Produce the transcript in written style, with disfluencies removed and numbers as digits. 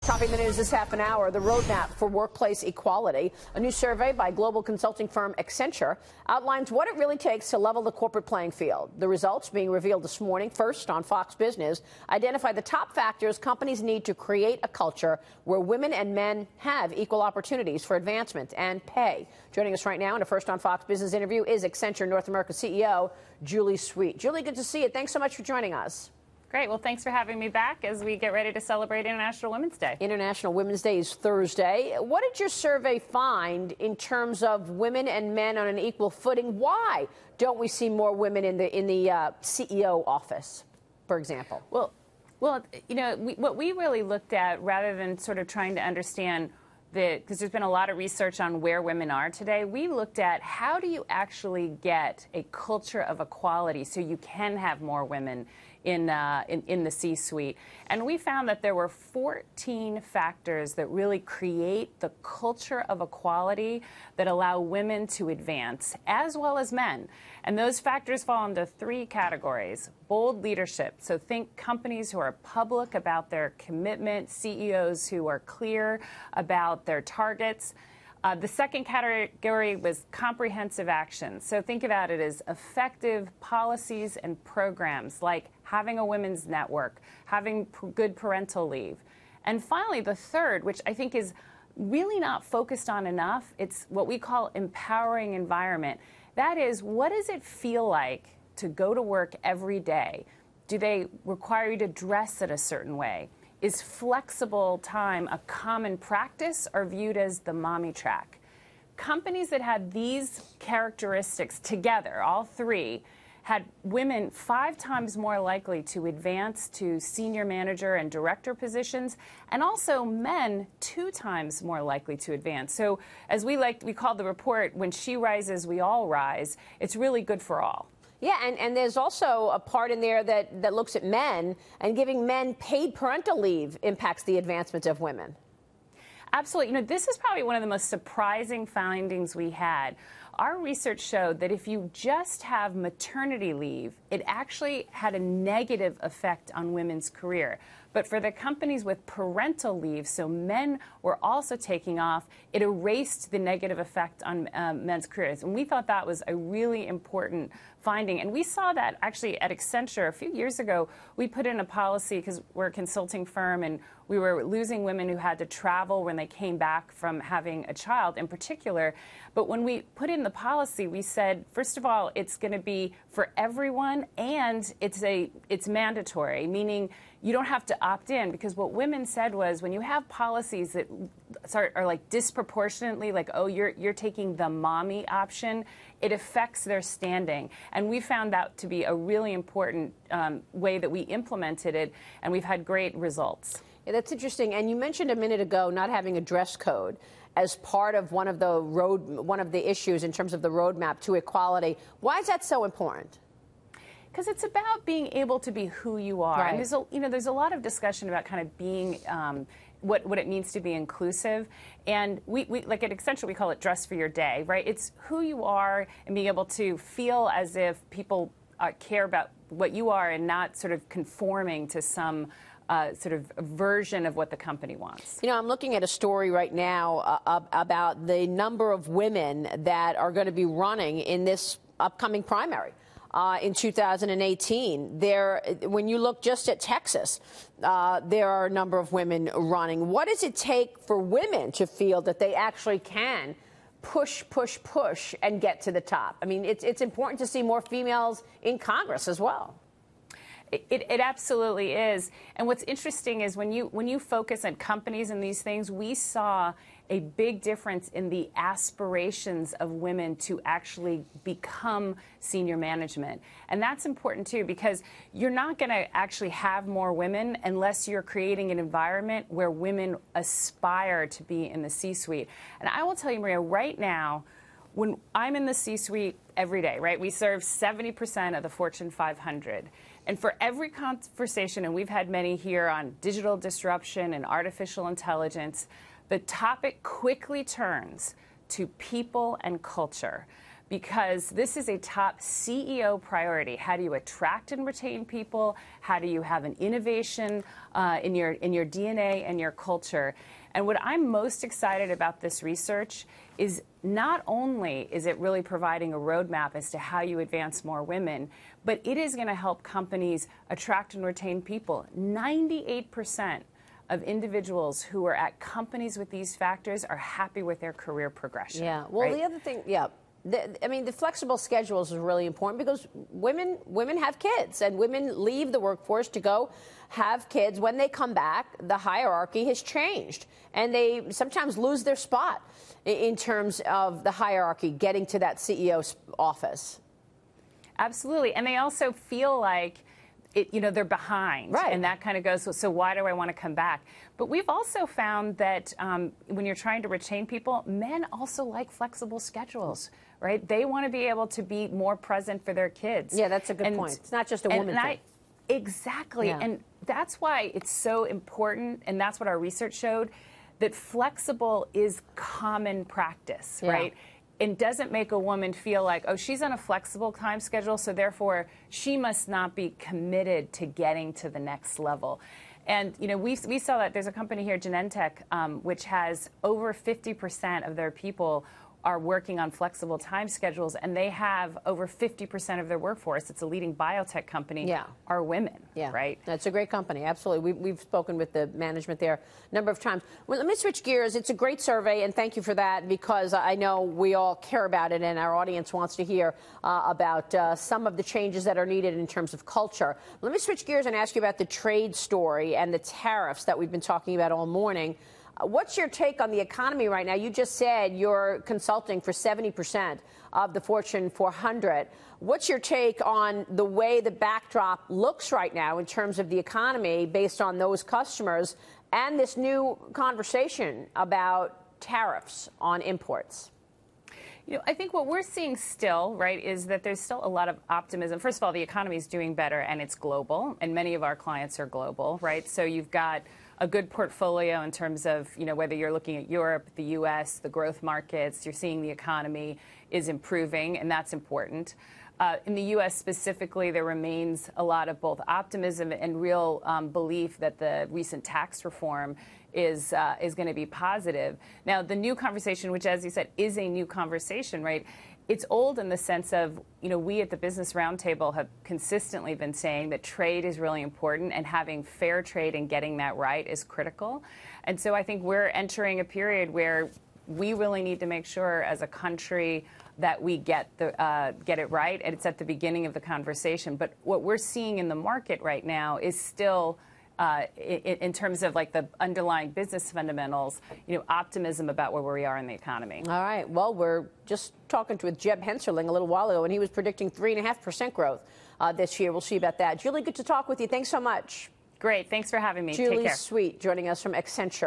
Topping the news this half an hour, the roadmap for workplace equality. A new survey by global consulting firm Accenture outlines what it really takes to level the corporate playing field. The results being revealed this morning, first on Fox Business, identify the top factors companies need to create a culture where women and men have equal opportunities for advancement and pay. Joining us right now in a first on Fox Business interview is Accenture North America CEO Julie Sweet. Julie, good to see you. Thanks so much for joining us. Great. Well, thanks for having me back as we get ready to celebrate International Women's Day. International Women's Day is Thursday. What did your survey find in terms of women and men on an equal footing? Why don't we see more women in the CEO office, for example? Well, you know, what we really looked at, rather than sort of trying to understand because there's been a lot of research on where women are today, we looked at how do you actually get a culture of equality so you can have more women in the C-suite. And we found that there were 14 factors that really create the culture of equality that allow women to advance, as well as men. And those factors fall into three categories. Bold leadership. So think companies who are public about their commitment, CEOs who are clear about their targets. The second category was comprehensive action. So think about it as effective policies and programs like having a women's network, having good parental leave. And finally, the third, which I think is really not focused on enough, it's what we call empowering environment. That is, what does it feel like to go to work every day? Do they require you to dress in a certain way? Is flexible time a common practice or viewed as the mommy track? Companies that had these characteristics together, all three, had women 5 times more likely to advance to senior manager and director positions, and also men 2 times more likely to advance. So as we called the report, when she rises, we all rise. It's really good for all. Yeah, and there's also a part in there that looks at men, and giving men paid parental leave impacts the advancement of women. Absolutely. You know, this is probably one of the most surprising findings we had. Our research showed that if you just have maternity leave, it actually had a negative effect on women's career. But for the companies with parental leave, so men were also taking off, it erased the negative effect on men's careers. And we thought that was a really important finding. And we saw that actually at Accenture a few years ago. We put in a policy because we're a consulting firm, and we were losing women who had to travel when they came back from having a child in particular. But when we put in the policy, we said, first of all, it's going to be for everyone, and it's mandatory, meaning you don't have to opt in, because what women said was when you have policies that are like disproportionately like, oh, you're taking the mommy option, it affects their standing. And we found that to be a really important way that we implemented it, and we've had great results. Yeah, that's interesting. And you mentioned a minute ago not having a dress code as part of one of the issues in terms of the roadmap to equality. Why is that so important? Because it's about being able to be who you are. Right. And there's a lot of discussion about kind of being what it means to be inclusive. And we like at Accenture, we call it dress for your day, right? It's who you are and being able to feel as if people care about what you are and not sort of conforming to some sort of version of what the company wants. You know, I'm looking at a story right now about the number of women that are going to be running in this upcoming primary. In 2018, when you look just at Texas, there are a number of women running. What does it take for women to feel that they actually can push, and get to the top? I mean, it's important to see more females in Congress as well. It absolutely is. And what's interesting is when you focus on companies and these things, we saw a big difference in the aspirations of women to actually become senior management. And that's important, too, because you're not going to actually have more women unless you're creating an environment where women aspire to be in the C-suite. And I will tell you, Maria, right now, when I'm in the C-suite every day, right, we serve 70% of the Fortune 500. And for every conversation, and we've had many here on digital disruption and artificial intelligence, the topic quickly turns to people and culture. because this is a top CEO priority. How do you attract and retain people? How do you have an innovation in your DNA and your culture? And what I'm most excited about this research is not only is it really providing a roadmap as to how you advance more women, but it is going to help companies attract and retain people. 98% of individuals who are at companies with these factors are happy with their career progression. Yeah. Well, right? the other thing, yeah. The flexible schedules is really important because women have kids and women leave the workforce to go have kids. When they come back, the hierarchy has changed and they sometimes lose their spot in terms of the hierarchy getting to that CEO office. Absolutely. And they also feel like they're behind. Right. And that kind of goes, so why do I want to come back? But we've also found that when you're trying to retain people, men also like flexible schedules, right? They want to be able to be more present for their kids. Yeah, that's a good point. It's not just a woman thing. Exactly. Yeah. And that's why it's so important, and that's what our research showed, that flexible is common practice, right? It doesn't make a woman feel like, oh, she's on a flexible time schedule, so therefore she must not be committed to getting to the next level. And, we saw that there's a company here, Genentech, which has over 50% of their people are working on flexible time schedules, and they have over 50% of their workforce. It's a leading biotech company. Are women. Right? That's a great company. Absolutely. We've spoken with the management there a number of times. Well, let me switch gears. It's a great survey, and thank you for that, because I know we all care about it, and our audience wants to hear about some of the changes that are needed in terms of culture. Let me switch gears and ask you about the trade story and the tariffs that we've been talking about all morning. What's your take on the economy right now? You just said you're consulting for 70% of the Fortune 400. What's your take on the way the backdrop looks right now in terms of the economy based on those customers and this new conversation about tariffs on imports? I think what we're seeing still, right, is that there's still a lot of optimism. First of all, the economy is doing better, and it's global, and many of our clients are global, right? So you've got a good portfolio in terms of, whether you're looking at Europe, the U.S., the growth markets, you're seeing the economy is improving, and that's important. In the U.S. specifically, there remains a lot of both optimism and real belief that the recent tax reform is going to be positive. Now, the new conversation, which, as you said, is a new conversation, right? It's old in the sense of, we at the Business Roundtable have consistently been saying that trade is really important, and having fair trade and getting that right is critical. And so I think we're entering a period where we really need to make sure as a country that we get it right, and it's at the beginning of the conversation. But what we're seeing in the market right now is still, in terms of like the underlying business fundamentals, optimism about where we are in the economy. All right. Well, we're just talking with Jeb Henserling a little while ago, and he was predicting 3.5% growth this year. We'll see about that. Julie, good to talk with you. Thanks so much. Great. Thanks for having me. Take care. Julie Sweet joining us from Accenture.